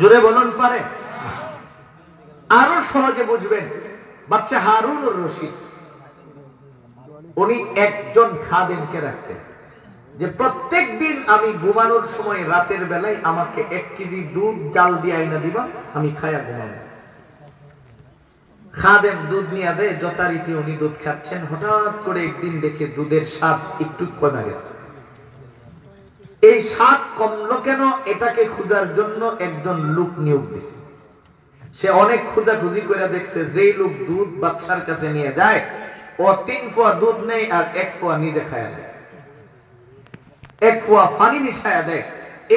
জোরে বলুন পারে? আরো সহজে বুঝবেন, বাচ্চা হারুনুর রশিদ উনি একজন খাদেমকে রাখছে যে প্রত্যেক দিন আমি ঘুমানোর সময় রাতের বেলায় আমাকে 1 কেজি দুধ জাল দিয়ে আইনা দিবা, আমি খায়া ঘুমাবো। খাদেম দুধ নিয়ে দেয়, যথারীতি উনি দুধ খাচ্ছেন। হঠাৎ করে একদিন দেখে দুধের স্বাদ একটু কমে গেছে। এই স্বাদ কমলো কেন, এটাকে খোঁজার জন্য একজন লোক নিয়োগ দিছে। সে অনেক খোঁজাখুঁজি করে দেখছে, যেই লোক দুধ বাদশার কাছে নিয়ে যায় ও 3 ফোয়া দুধ নেই আর 1 ফোয়া নিজে খায়া দেয়, 1 ফোয়া পানি মিশায়া দেয়।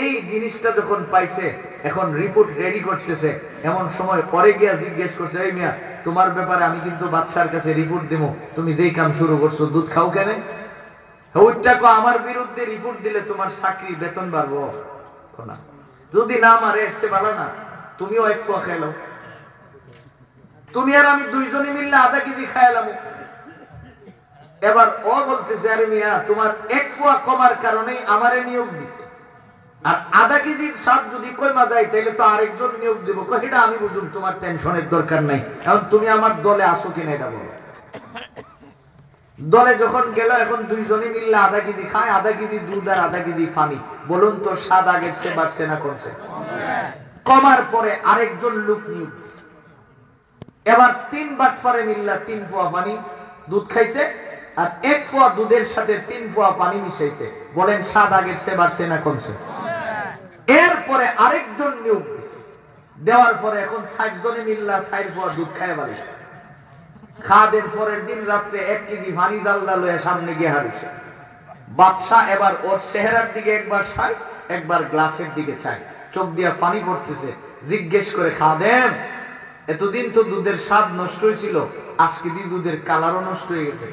এই জিনিসটা যখন পাইছে, এখন রিপোর্ট রেডি করতেছে। এমন সময় পরে গিয়া জিজ্ঞেস করছে, এই মিয়া, তোমার ব্যাপারে আমি কিন্তু বাদশার কাছে রিপোর্ট দেবো, তুমি যেই কাম শুরু করছো দুধ খাও কেন? ওইটাকে আমার বিরুদ্ধে রিপোর্ট দিলে তোমার চাকরি বেতন বাড়বো না, যদি না মারে এসে ভালো না, তুমিও 1 ফোয়া খাইলো, তুমি আর আমি দুইজনে মিললে আধা কেজি খাইলাম। এবার ও বলতেছে, আরে মিয়া, তোমার 1 ফোয়া কমার কারণে আমারে নিয়োগ দিছে, আর আধা কেজির স্বাদ যদি কমা যায় তাহলে তো আরেকজন নিয়োগ দিব। এটা আমি বুঝুন, তোমার টেনশনের দরকার নাই। এখন তুমি আমার দলে আসো কিনা এটা বলো। দলে যখন গেল, এখন দুইজনে মিললে আধা কেজি খায়, আধা কেজি দুধ আর আধা কেজি পানি। বলুন তো স্বাদ আগের চেয়ে বাড়ছে না কমছে? কমার পরে আরেকজন লোক নিয়োগ দিছে। এবার 3 বাটফারে মিললা 3 ফোয়া পানি দুধ খাইছে, আর 1 ফোয়া দুধের সাথে 3 ফোয়া পানি মিশাইছে। বলেন স্বাদ আগের চেয়ে বাড়ছে না কমছে? এরপরে আরেকজন নিয়োগ দিছে, দেওয়ার পরে এখন 60 জনে মিললা 4 ফোয়া দুধ খায় বাড়ি। খাদেম পরের দিন রাত্রে 1 কেজি পানি জালদা লয়ে সামনে গিয়ে হারিছে। বাদশাহ এবার ওর চেহারার দিকে একবার চায়, একবার গ্লাসের দিকে চায়, চোখ দিয়া পানি পড়তেছে। জিজ্ঞেস করে, খাদেম, এতদিন তো দুধের স্বাদ নষ্ট হয়েছিল, আজকে দিয়ে দুধের কালারও নষ্ট হয়ে গেছে।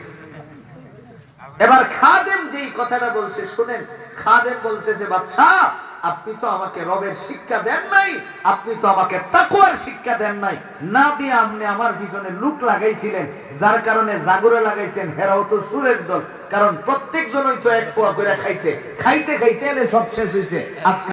এবার খাদেম যেই কথাটা বলছে শুনেন, খাদেম বলতেছে, বাদশাহ, আপনি তো আমাকে রবের শিক্ষা দেন নাই, আপনি তো আমাকে তাকওয়ার শিক্ষা দেন নাই, না দিয়ে আপনি আমার পিছনে লুক লাগাইছিলেন, যার কারণে জাগরে লাগাইছেন। হেরাও তো সুরের দল, কারণ প্রত্যেকজনই তো 1 পোয়া করে খাইছে, খাইতে খাইতে এনে সব শেষ হয়েছে। আজকে